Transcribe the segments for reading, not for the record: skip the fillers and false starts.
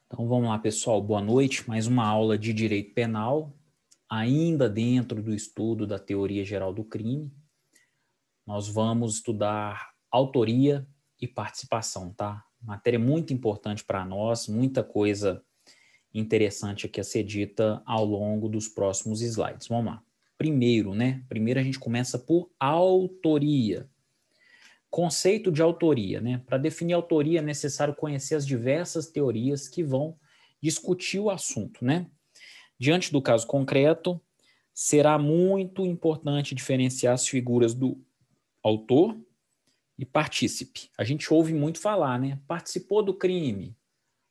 Então vamos lá, pessoal. Boa noite. Mais uma aula de direito penal, ainda dentro do estudo da teoria geral do crime. Nós vamos estudar autoria e participação, tá? Matéria muito importante para nós, muita coisa interessante aqui a ser dita ao longo dos próximos slides. Vamos lá. Primeiro a gente começa por autoria. Conceito de autoria, Para definir autoria é necessário conhecer as diversas teorias que vão discutir o assunto, Diante do caso concreto, será muito importante diferenciar as figuras do autor e partícipe. A gente ouve muito falar, Participou do crime.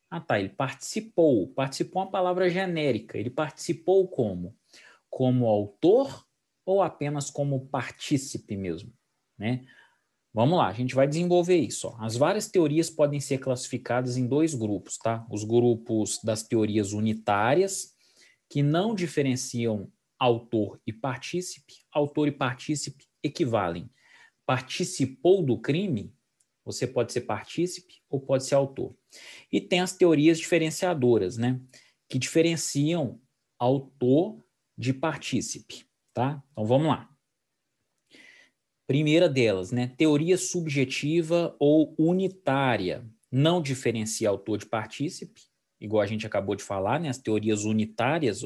Ah, tá, ele participou. Participou é uma palavra genérica. Ele participou como? Como autor ou apenas como partícipe mesmo, Vamos lá, a gente vai desenvolver isso. As várias teorias podem ser classificadas em dois grupos, tá? Os grupos das teorias unitárias, que não diferenciam autor e partícipe. Autor e partícipe equivalem. Participou do crime, você pode ser partícipe ou pode ser autor. E tem as teorias diferenciadoras, Que diferenciam autor de partícipe, tá? Então vamos lá. Primeira delas, teoria subjetiva ou unitária, não diferencia autor de partícipe, igual a gente acabou de falar, As teorias unitárias,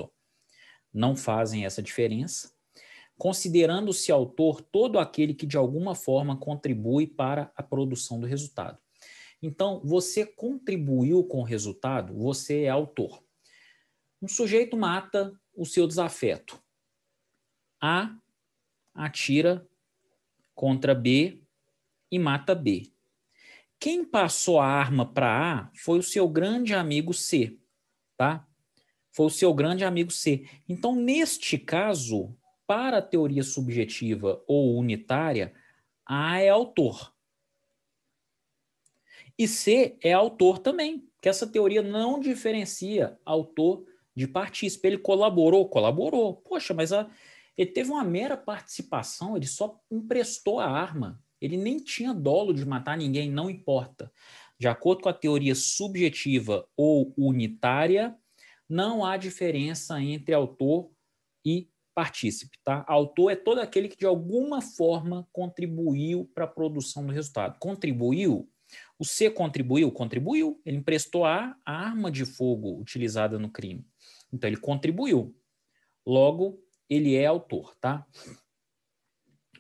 não fazem essa diferença, considerando-se autor todo aquele que de alguma forma contribui para a produção do resultado. Então, você contribuiu com o resultado, você é autor. Um sujeito mata o seu desafeto. A atira contra B e mata B. Quem passou a arma para A foi o seu grande amigo C, tá? Foi o seu grande amigo C. Então, neste caso, para a teoria subjetiva ou unitária, A é autor. E C é autor também, que essa teoria não diferencia autor de partícipe. Ele colaborou? Colaborou. Poxa, mas ele teve uma mera participação, ele só emprestou a arma. Ele nem tinha dolo de matar ninguém, não importa. De acordo com a teoria subjetiva ou unitária, não há diferença entre autor e partícipe, tá? Autor é todo aquele que de alguma forma contribuiu para a produção do resultado. Contribuiu? O C contribuiu? Contribuiu. Ele emprestou a arma de fogo utilizada no crime. Então, ele contribuiu. Logo, ele é autor, tá?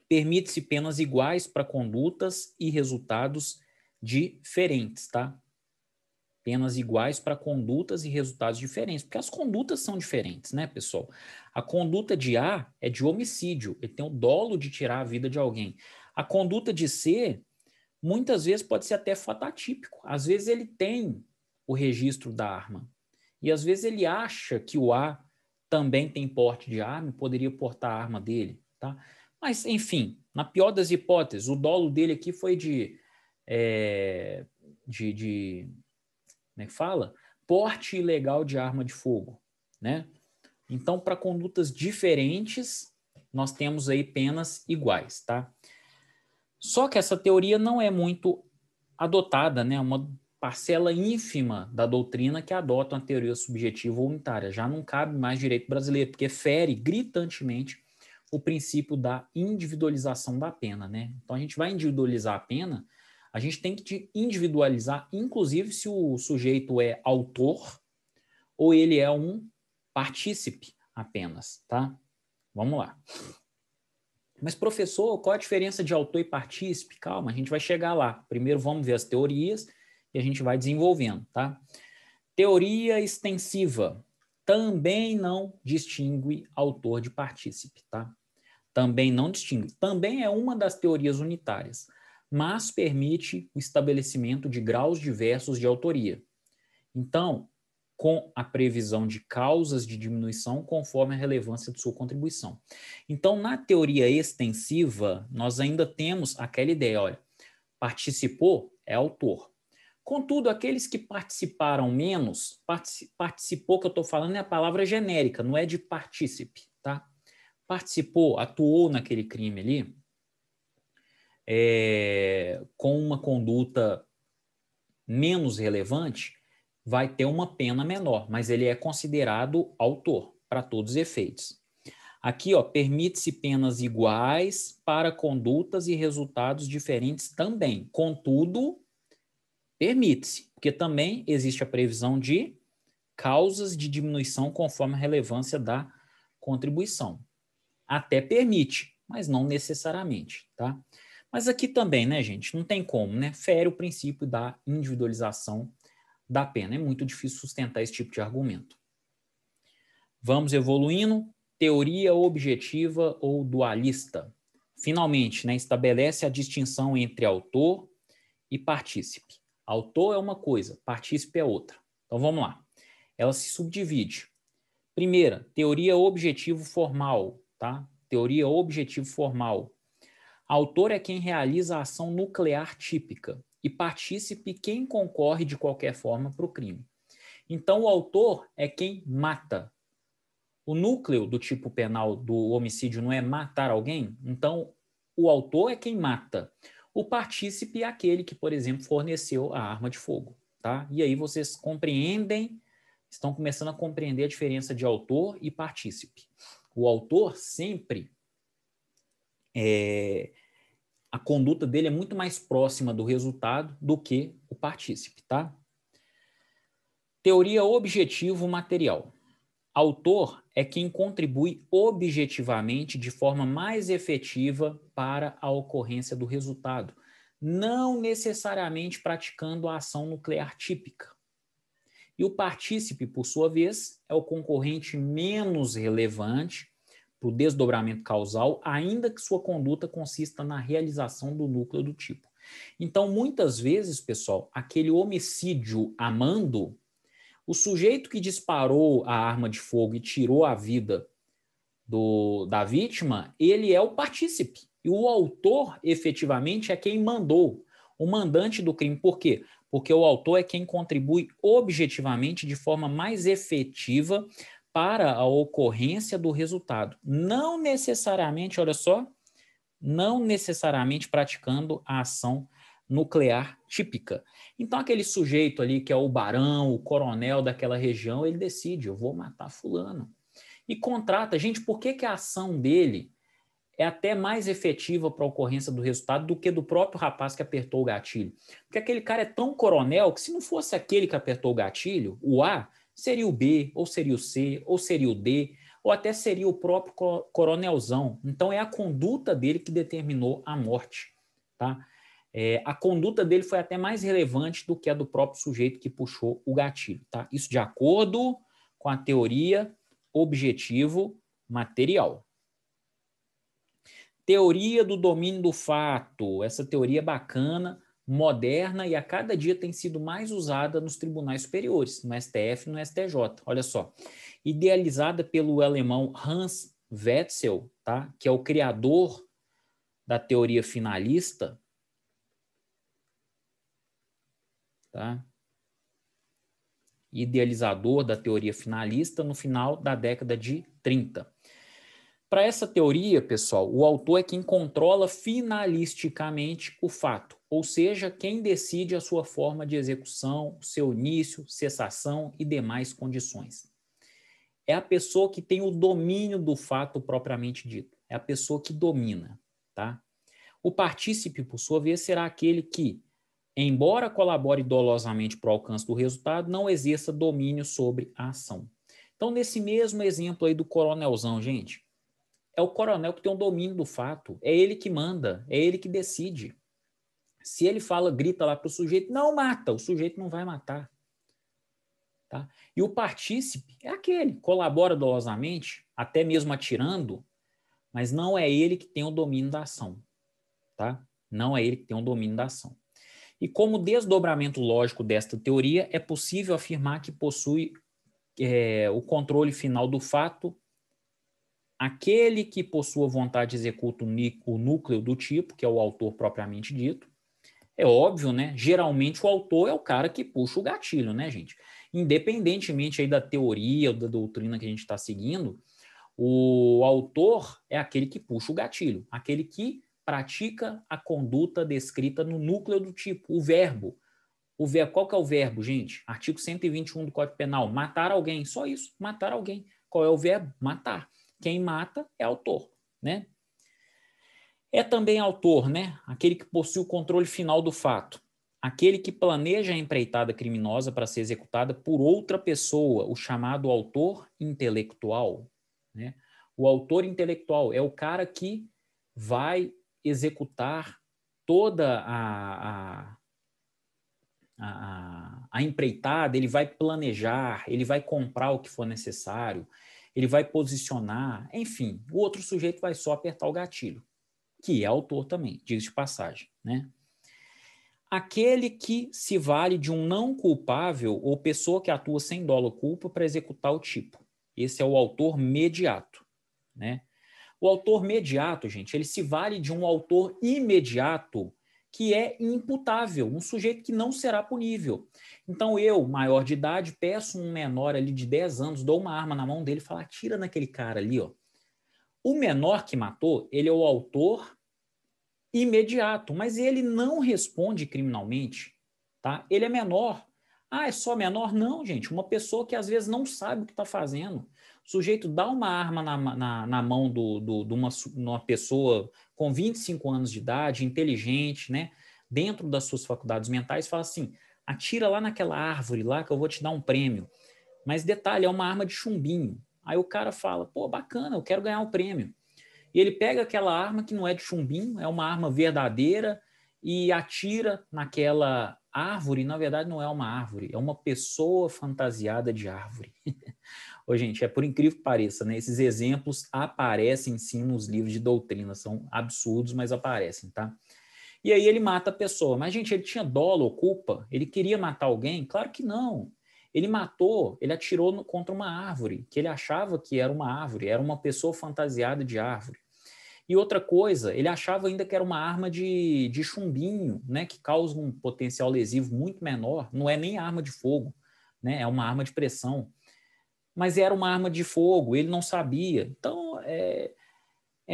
Permite-se penas iguais para condutas e resultados diferentes, tá? Penas iguais para condutas e resultados diferentes, porque as condutas são diferentes, pessoal? A conduta de A é de homicídio, ele tem o dolo de tirar a vida de alguém. A conduta de C, muitas vezes pode ser até fatatípico. Às vezes ele tem o registro da arma. E às vezes ele acha que o A também tem porte de arma e poderia portar a arma dele, tá? Mas, enfim, na pior das hipóteses, o dolo dele aqui foi como é que fala? Porte ilegal de arma de fogo, Então, para condutas diferentes, nós temos aí penas iguais, tá? Só que essa teoria não é muito adotada, Uma parcela ínfima da doutrina que adota uma teoria subjetiva ou unitária. Já não cabe mais direito brasileiro, porque fere gritantemente o princípio da individualização da pena, Então, a gente vai individualizar a pena, a gente tem que individualizar, inclusive, se o sujeito é autor ou ele é um partícipe apenas, tá? Vamos lá. Mas, professor, qual a diferença de autor e partícipe? Calma, a gente vai chegar lá. Primeiro vamos ver as teorias e a gente vai desenvolvendo, tá? Teoria extensiva também não distingue autor de partícipe, tá? Também não distingue. Também é uma das teorias unitárias, mas permite o estabelecimento de graus diversos de autoria. Então, com a previsão de causas de diminuição conforme a relevância de sua contribuição. Então, na teoria extensiva, nós ainda temos aquela ideia, olha, participou é autor. Contudo, aqueles que participaram menos, participou que eu estou falando é a palavra genérica, não é de partícipe, tá? Participou, atuou naquele crime ali, com uma conduta menos relevante, vai ter uma pena menor, mas ele é considerado autor para todos os efeitos. Aqui, ó, permite-se penas iguais para condutas e resultados diferentes também. Contudo, permite-se, porque também existe a previsão de causas de diminuição conforme a relevância da contribuição. Até permite, mas não necessariamente, tá? Mas aqui também, né, gente, não tem como, né? Fere o princípio da individualização da pena. É muito difícil sustentar esse tipo de argumento. Vamos evoluindo. Teoria objetiva ou dualista. Finalmente, né, estabelece a distinção entre autor e partícipe. Autor é uma coisa, partícipe é outra. Então vamos lá. Ela se subdivide. Primeira, teoria objetivo formal, tá? Teoria objetivo formal. Autor é quem realiza a ação nuclear típica e partícipe quem concorre de qualquer forma para o crime. Então o autor é quem mata. O núcleo do tipo penal do homicídio não é matar alguém? Então, o autor é quem mata. O partícipe é aquele que, por exemplo, forneceu a arma de fogo, tá? E aí vocês compreendem, estão começando a compreender a diferença de autor e partícipe. O autor sempre a conduta dele é muito mais próxima do resultado do que o partícipe, tá? Teoria objetivo material. Autor é quem contribui objetivamente de forma mais efetiva para a ocorrência do resultado, não necessariamente praticando a ação nuclear típica. E o partícipe, por sua vez, é o concorrente menos relevante para o desdobramento causal, ainda que sua conduta consista na realização do núcleo do tipo. Então, muitas vezes, pessoal, aquele homicídio a mando, o sujeito que disparou a arma de fogo e tirou a vida da vítima, ele é o partícipe. E o autor, efetivamente, é quem mandou, o mandante do crime. Por quê? Porque o autor é quem contribui objetivamente de forma mais efetiva para a ocorrência do resultado. Não necessariamente, olha só, não necessariamente praticando a ação nuclear típica. Então, aquele sujeito ali que é o barão, o coronel daquela região, ele decide, eu vou matar fulano. E contrata. Gente, por que a ação dele é até mais efetiva para a ocorrência do resultado do que do próprio rapaz que apertou o gatilho? Porque aquele cara é tão coronel que se não fosse aquele que apertou o gatilho, o A, seria o B, ou seria o C, ou seria o D, ou até seria o próprio coronelzão. Então é a conduta dele que determinou a morte, tá? A conduta dele foi até mais relevante do que a do próprio sujeito que puxou o gatilho, tá? Isso de acordo com a teoria objetivo material. Teoria do domínio do fato. Essa teoria é bacana, moderna e a cada dia tem sido mais usada nos tribunais superiores, no STF e no STJ. Olha só. Idealizada pelo alemão Hans Wetzel, tá? Que é o criador da teoria finalista, tá? Idealizador da teoria finalista no final da década de 30. Para essa teoria, pessoal, o autor é quem controla finalisticamente o fato, ou seja, quem decide a sua forma de execução, seu início, cessação e demais condições. É a pessoa que tem o domínio do fato propriamente dito. É a pessoa que domina, tá? O partícipe, por sua vez, será aquele que, embora colabore dolosamente para o alcance do resultado, não exerça domínio sobre a ação. Então, nesse mesmo exemplo aí do coronelzão, gente, é o coronel que tem o domínio do fato, é ele que manda, é ele que decide. Se ele fala, grita lá para o sujeito, não mata, o sujeito não vai matar. Tá? E o partícipe é aquele, colabora dolosamente, até mesmo atirando, mas não é ele que tem o domínio da ação. Tá? Não é ele que tem o domínio da ação. E como desdobramento lógico desta teoria, é possível afirmar que possui o controle final do fato aquele que, por sua vontade, executa o núcleo do tipo, que é o autor propriamente dito. É óbvio, né? Geralmente o autor é o cara que puxa o gatilho, né, gente? Independentemente aí da teoria ou da doutrina que a gente está seguindo, o autor é aquele que puxa o gatilho, aquele que pratica a conduta descrita no núcleo do tipo, o verbo, O verbo, qual que é o verbo, gente? Artigo 121 do Código Penal, matar alguém, só isso, matar alguém. Qual é o verbo? Matar. Quem mata é autor, né? É também autor, né? Aquele que possui o controle final do fato. Aquele que planeja a empreitada criminosa para ser executada por outra pessoa, o chamado autor intelectual, né? O autor intelectual é o cara que vai executar toda a empreitada, ele vai planejar, ele vai comprar o que for necessário, ele vai posicionar, enfim, o outro sujeito vai só apertar o gatilho, que é autor também, diga de passagem, né? Aquele que se vale de um não culpável ou pessoa que atua sem dolo ou culpa para executar o tipo. Esse é o autor mediato, né? O autor mediato, gente, ele se vale de um autor imediato que é imputável, um sujeito que não será punível. Então eu, maior de idade, peço um menor ali de 10 anos, dou uma arma na mão dele e falo, atira naquele cara ali, ó. O menor que matou, ele é o autor imediato, mas ele não responde criminalmente, tá? Ele é menor. Ah, é só menor? Não, gente. Uma pessoa que às vezes não sabe o que está fazendo. O sujeito dá uma arma na mão de uma pessoa com 25 anos de idade, inteligente, né? Dentro das suas faculdades mentais, fala assim, atira lá naquela árvore lá que eu vou te dar um prêmio. Mas detalhe, é uma arma de chumbinho. Aí o cara fala, pô, bacana, eu quero ganhar um prêmio. E ele pega aquela arma que não é de chumbinho, é uma arma verdadeira e atira naquela árvore. Na verdade, não é uma árvore, é uma pessoa fantasiada de árvore. Ô, gente, é por incrível que pareça, né? Esses exemplos aparecem sim nos livros de doutrina, são absurdos, mas aparecem, tá? E aí ele mata a pessoa. Mas, gente, ele tinha dolo ou culpa? Ele queria matar alguém? Claro que não. Ele matou, ele atirou contra uma árvore, que ele achava que era uma árvore, era uma pessoa fantasiada de árvore. E outra coisa, ele achava ainda que era uma arma de chumbinho, né, que causa um potencial lesivo muito menor, não é nem arma de fogo, né, é uma arma de pressão. Mas era uma arma de fogo, ele não sabia. Então, é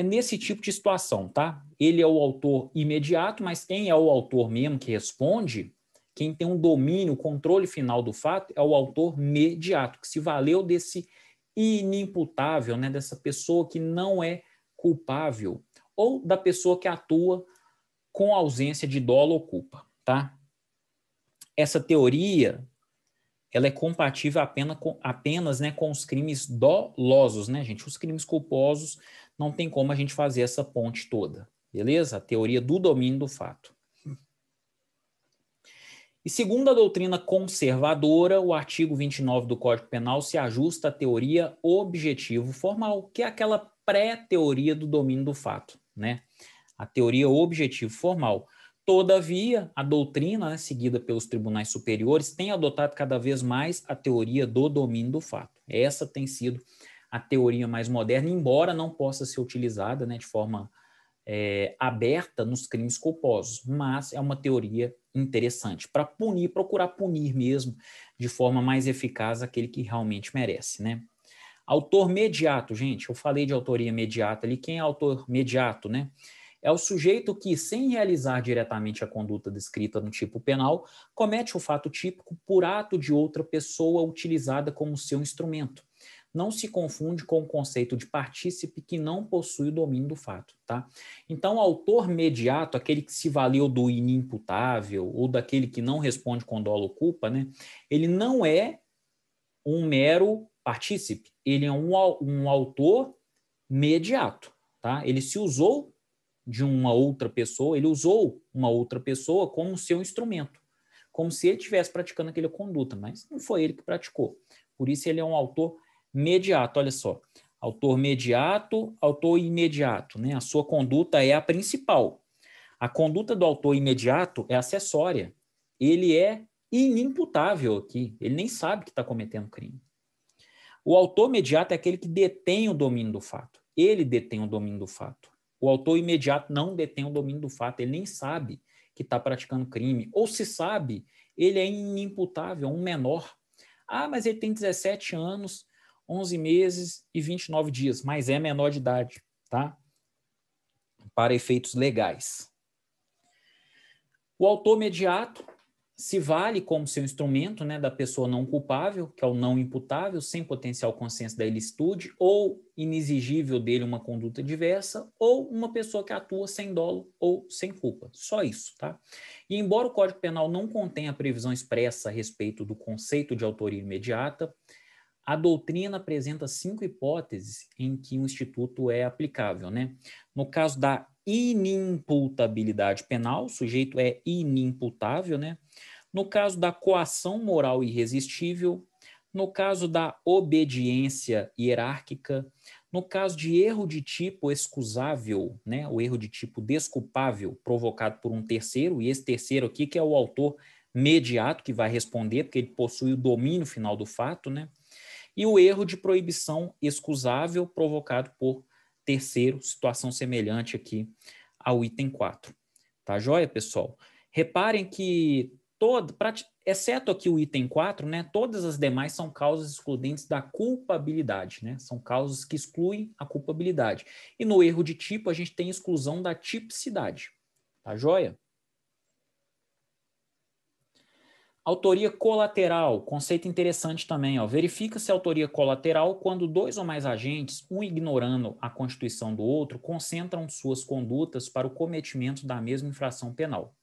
nesse tipo de situação, tá? Ele é o autor imediato, mas quem é o autor mesmo que responde, quem tem um domínio, controle final do fato, é o autor mediato, que se valeu desse inimputável, né, dessa pessoa que não é culpável, ou da pessoa que atua com ausência de dolo ou culpa, tá? Essa teoria, ela é compatível apenas, né, com os crimes dolosos, né, gente? Os crimes culposos não tem como a gente fazer essa ponte toda, beleza? A teoria do domínio do fato. E segundo a doutrina conservadora, o artigo 29 do Código Penal se ajusta à teoria objetivo-formal, que é aquela pré-teoria do domínio do fato, né? A teoria objetivo-formal. Todavia, a doutrina, né, seguida pelos tribunais superiores tem adotado cada vez mais a teoria do domínio do fato. Essa tem sido a teoria mais moderna, embora não possa ser utilizada, né, de forma aberta nos crimes culposos, mas é uma teoria interessante para punir, procurar punir mesmo de forma mais eficaz aquele que realmente merece, né? Autor mediato, gente, eu falei de autoria imediata ali, quem é autor mediato, né? É o sujeito que, sem realizar diretamente a conduta descrita no tipo penal, comete o fato típico por ato de outra pessoa utilizada como seu instrumento. Não se confunde com o conceito de partícipe que não possui o domínio do fato, tá? Então, o autor mediato, aquele que se valeu do inimputável ou daquele que não responde com dolo ou culpa, né? Ele não é um mero partícipe, ele é um autor mediato, tá? Ele se usou de uma outra pessoa, ele usou uma outra pessoa como seu instrumento, como se ele estivesse praticando aquela conduta, mas não foi ele que praticou. Por isso ele é um autor mediato, olha só. Autor mediato, autor imediato, né? A sua conduta é a principal. A conduta do autor imediato é acessória. Ele é inimputável aqui, ele nem sabe que está cometendo crime. O autor imediato é aquele que detém o domínio do fato. Ele detém o domínio do fato. O autor imediato não detém o domínio do fato, ele nem sabe que está praticando crime. Ou se sabe, ele é inimputável, um menor. Ah, mas ele tem 17 anos, 11 meses e 29 dias, mas é menor de idade, tá? Para efeitos legais. O autor imediato se vale como seu instrumento, né, da pessoa não culpável, que é o não imputável, sem potencial consciência da ilicitude, ou inexigível dele uma conduta diversa, ou uma pessoa que atua sem dolo ou sem culpa. Só isso, tá? E embora o Código Penal não contenha previsão expressa a respeito do conceito de autoria imediata, a doutrina apresenta 5 hipóteses em que o instituto é aplicável, né? No caso da inimputabilidade penal, o sujeito é inimputável, né? No caso da coação moral irresistível, no caso da obediência hierárquica, no caso de erro de tipo excusável, né? O erro de tipo desculpável provocado por um terceiro, e esse terceiro aqui que é o autor mediato que vai responder, porque ele possui o domínio final do fato, né? E o erro de proibição excusável provocado por terceiro, situação semelhante aqui ao item 4. Tá joia, pessoal? Reparem que, exceto aqui o item 4, né, todas as demais são causas excludentes da culpabilidade, né? São causas que excluem a culpabilidade. E no erro de tipo, a gente tem exclusão da tipicidade. Tá joia? Autoria colateral, conceito interessante também. Ó. Verifica-se a autoria colateral quando 2 ou mais agentes, um ignorando a constituição do outro, concentram suas condutas para o cometimento da mesma infração penal.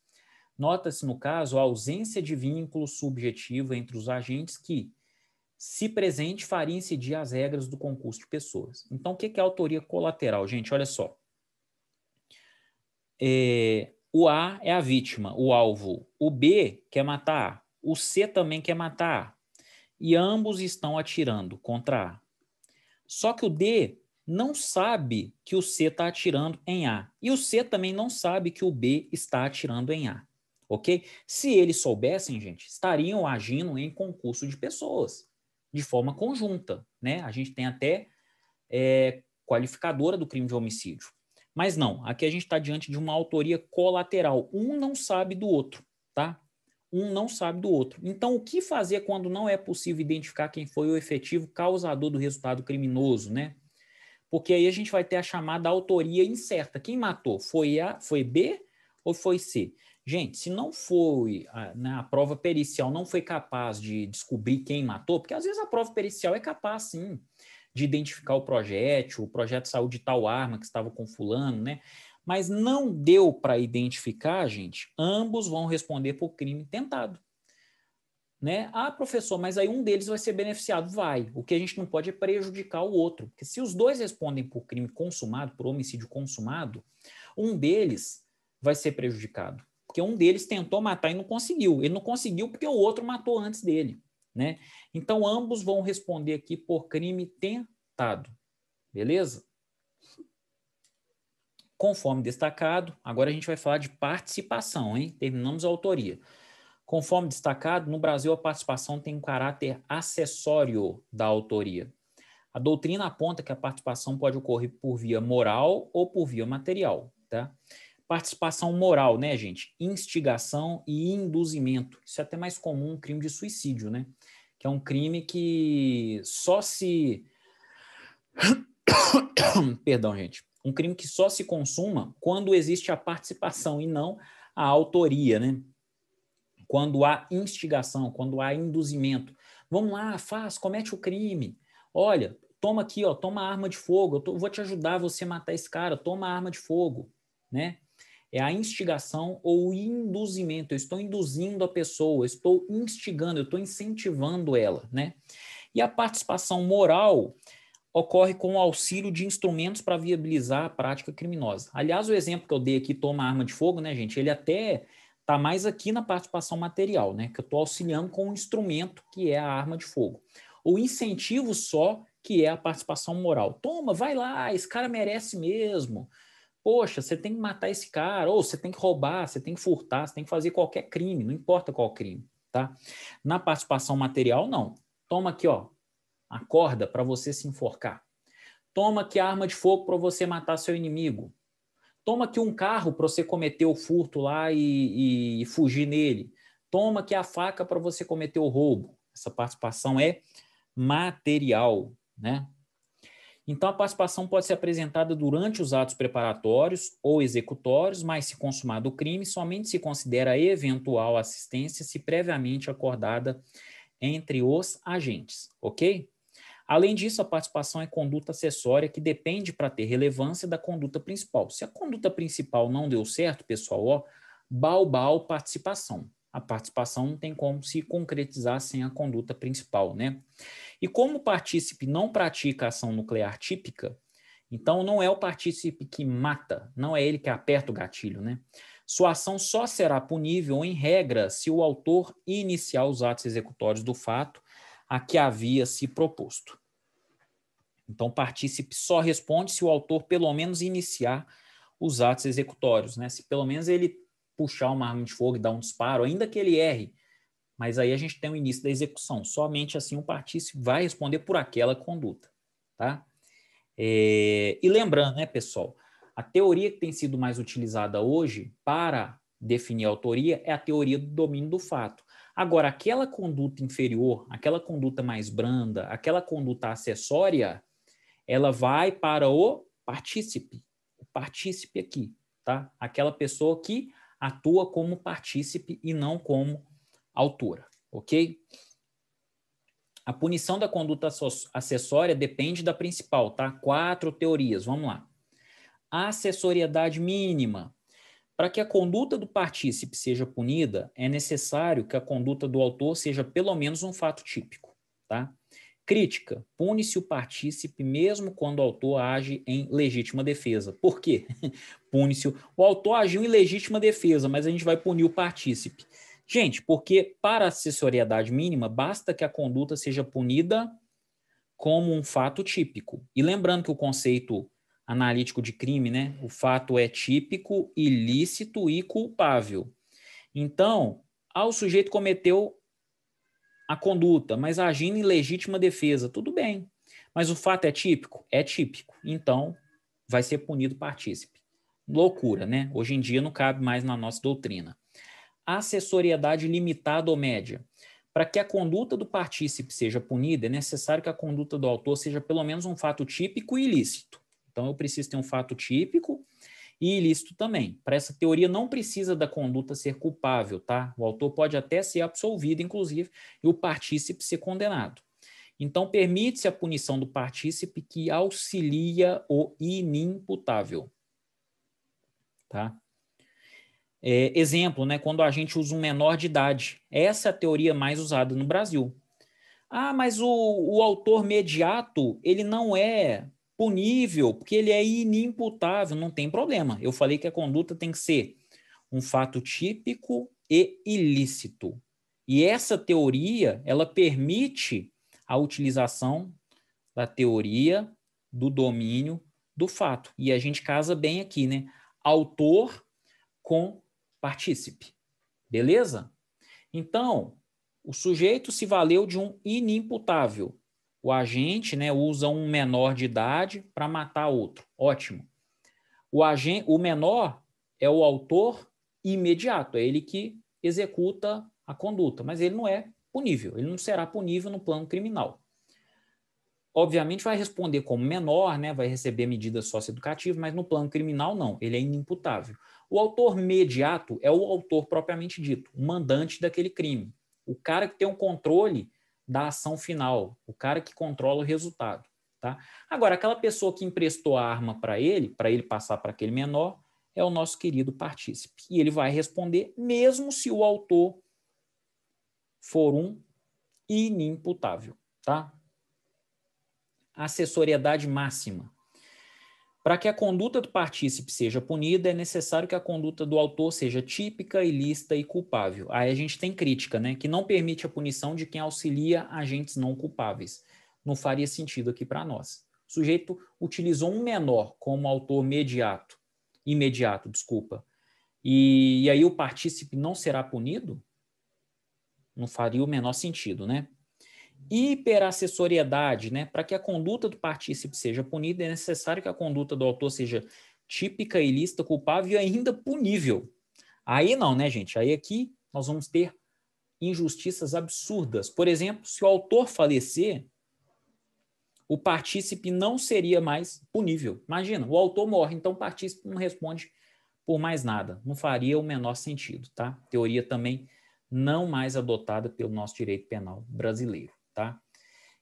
Nota-se, no caso, a ausência de vínculo subjetivo entre os agentes que, se presente, faria incidir as regras do concurso de pessoas. Então, o que é a autoria colateral, gente? Olha só. O A é a vítima, o alvo. O B quer matar A. O C também quer matar A. E ambos estão atirando contra A. Só que o D não sabe que o C está atirando em A. E o C também não sabe que o B está atirando em A. Ok? Se eles soubessem, gente, estariam agindo em concurso de pessoas, de forma conjunta, né? A gente tem até qualificadora do crime de homicídio. Mas não, aqui a gente está diante de uma autoria colateral. Um não sabe do outro, tá? Um não sabe do outro. Então, o que fazer quando não é possível identificar quem foi o efetivo causador do resultado criminoso, né? Porque aí a gente vai ter a chamada autoria incerta. Quem matou? Foi A, foi B ou foi C? Gente, se não foi, a prova pericial não foi capaz de descobrir quem matou, porque às vezes a prova pericial é capaz, sim, de identificar o projeto saiu de tal arma que estava com fulano, né? Mas não deu para identificar, gente, ambos vão responder por crime tentado. Né? Ah, professor, mas aí um deles vai ser beneficiado. Vai. O que a gente não pode é prejudicar o outro. Porque se os dois respondem por crime consumado, por homicídio consumado, um deles vai ser prejudicado. Porque um deles tentou matar e não conseguiu. Ele não conseguiu porque o outro matou antes dele. Né? Então, ambos vão responder aqui por crime tentado. Beleza? Conforme destacado, agora a gente vai falar de participação, hein? Terminamos a autoria. Conforme destacado, no Brasil a participação tem um caráter acessório da autoria. A doutrina aponta que a participação pode ocorrer por via moral ou por via material, tá? Participação moral, né, gente? Instigação e induzimento. Isso é até mais comum no crime de suicídio, né? Que é um crime que só se... Perdão, gente. Um crime que só se consuma quando existe a participação e não a autoria, né? Quando há instigação, quando há induzimento. Vamos lá, comete o crime. Olha, toma aqui, ó, toma a arma de fogo, vou te ajudar você a matar esse cara, toma a arma de fogo, né? É a instigação ou o induzimento. Eu estou induzindo a pessoa, eu estou instigando, eu estou incentivando ela, né? E a participação moral ocorre com o auxílio de instrumentos para viabilizar a prática criminosa. Aliás, o exemplo que eu dei aqui, toma arma de fogo, né, gente? Ele até está mais aqui na participação material, né? Que eu estou auxiliando com um instrumento que é a arma de fogo. O incentivo só, que é a participação moral. Toma, vai lá, esse cara merece mesmo. Poxa, você tem que matar esse cara, ou você tem que roubar, você tem que furtar, você tem que fazer qualquer crime, não importa qual crime, tá? Na participação material, não. Toma aqui, ó, a corda para você se enforcar. Toma aqui a arma de fogo para você matar seu inimigo. Toma aqui um carro para você cometer o furto lá e fugir nele. Toma aqui a faca para você cometer o roubo. Essa participação é material, né? Então, a participação pode ser apresentada durante os atos preparatórios ou executórios, mas se consumado o crime, somente se considera eventual assistência se previamente acordada entre os agentes, ok? Além disso, a participação é conduta acessória que depende para ter relevância da conduta principal. Se a conduta principal não deu certo, pessoal, ó, baubau participação. A participação não tem como se concretizar sem a conduta principal, né? E como o partícipe não pratica ação nuclear típica, então não é o partícipe que mata, não é ele que aperta o gatilho, né? Sua ação só será punível, em regra, se o autor iniciar os atos executórios do fato a que havia se proposto. Então, o partícipe só responde se o autor pelo menos iniciar os atos executórios, né? Se pelo menos ele puxar uma arma de fogo e dar um disparo, ainda que ele erre, mas aí a gente tem o início da execução. Somente assim o partícipe vai responder por aquela conduta, tá? E lembrando, né, pessoal, a teoria que tem sido mais utilizada hoje para definir a autoria é a teoria do domínio do fato. Agora, aquela conduta inferior, aquela conduta mais branda, aquela conduta acessória, ela vai para o partícipe aqui, tá? Aquela pessoa que atua como partícipe e não como autora, ok? A punição da conduta acessória depende da principal, tá? 4 teorias, vamos lá. A acessoriedade mínima. Para que a conduta do partícipe seja punida, é necessário que a conduta do autor seja pelo menos um fato típico, tá? Crítica. Pune-se o partícipe mesmo quando o autor age em legítima defesa. Por quê? Pune-se o autor agiu em legítima defesa, mas a gente vai punir o partícipe. Gente, porque para a acessoriedade mínima, basta que a conduta seja punida como um fato típico. E lembrando que o conceito analítico de crime, né? O fato é típico, ilícito e culpável. Então, o sujeito cometeu a conduta, mas agindo em legítima defesa, tudo bem. Mas o fato é típico? É típico. Então, vai ser punido partícipe. Loucura, né? Hoje em dia não cabe mais na nossa doutrina. Acessoriedade limitada ou média. Para que a conduta do partícipe seja punida, é necessário que a conduta do autor seja pelo menos um fato típico e ilícito. Então, eu preciso ter um fato típico e ilícito também. Para essa teoria, não precisa da conduta ser culpável, tá? O autor pode até ser absolvido, inclusive, e o partícipe ser condenado. Então, permite-se a punição do partícipe que auxilia o inimputável, tá? Exemplo, né, quando a gente usa um menor de idade. Essa é a teoria mais usada no Brasil. Ah, mas o autor mediato, ele não é punível, porque ele é inimputável, não tem problema. Eu falei que a conduta tem que ser um fato típico e ilícito. E essa teoria, ela permite a utilização da teoria do domínio do fato. E a gente casa bem aqui, né? Autor com partícipe. Beleza? Então, o sujeito se valeu de um inimputável. O agente, né, usa um menor de idade para matar outro. Ótimo. O menor é o autor imediato, é ele que executa a conduta, mas ele não é punível, ele não será punível no plano criminal. Obviamente vai responder como menor, né, vai receber medidas socioeducativas, mas no plano criminal não, ele é inimputável. O autor mediato é o autor propriamente dito, o mandante daquele crime, o cara que tem um controle da ação final, o cara que controla o resultado. Tá? Agora, aquela pessoa que emprestou a arma para ele passar para aquele menor, é o nosso querido partícipe. E ele vai responder mesmo se o autor for um inimputável. Tá? Acessoriedade máxima. Para que a conduta do partícipe seja punida, é necessário que a conduta do autor seja típica, ilícita e culpável. Aí a gente tem crítica, né, que não permite a punição de quem auxilia agentes não culpáveis. Não faria sentido aqui para nós. O sujeito utilizou um menor como autor imediato, e aí o partícipe não será punido? Não faria o menor sentido, né? Hiperassessoriedade, né? Para que a conduta do partícipe seja punida, é necessário que a conduta do autor seja típica, ilícita, culpável e ainda punível. Aí não, né, gente? Aí aqui nós vamos ter injustiças absurdas. Por exemplo, se o autor falecer, o partícipe não seria mais punível. Imagina, o autor morre, então o partícipe não responde por mais nada. Não faria o menor sentido, tá? Teoria também não mais adotada pelo nosso direito penal brasileiro, tá?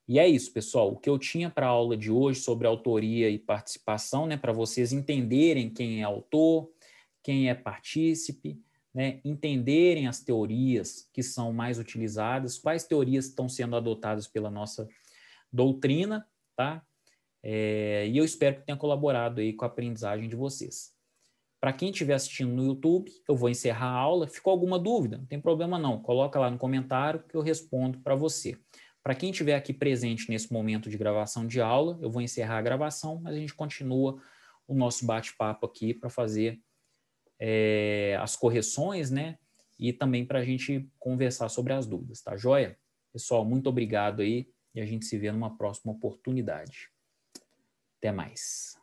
E é isso, pessoal. O que eu tinha para a aula de hoje sobre autoria e participação, né, para vocês entenderem quem é autor, quem é partícipe, né, entenderem as teorias que são mais utilizadas, quais teorias estão sendo adotadas pela nossa doutrina, tá? E eu espero que tenha colaborado aí com a aprendizagem de vocês. Para quem estiver assistindo no YouTube, eu vou encerrar a aula. Ficou alguma dúvida? Não tem problema não. Coloca lá no comentário que eu respondo para você. Para quem estiver aqui presente nesse momento de gravação de aula, eu vou encerrar a gravação, mas a gente continua o nosso bate-papo aqui para fazer as correções, né? E também para a gente conversar sobre as dúvidas, tá joia? Pessoal, muito obrigado aí e a gente se vê numa próxima oportunidade. Até mais.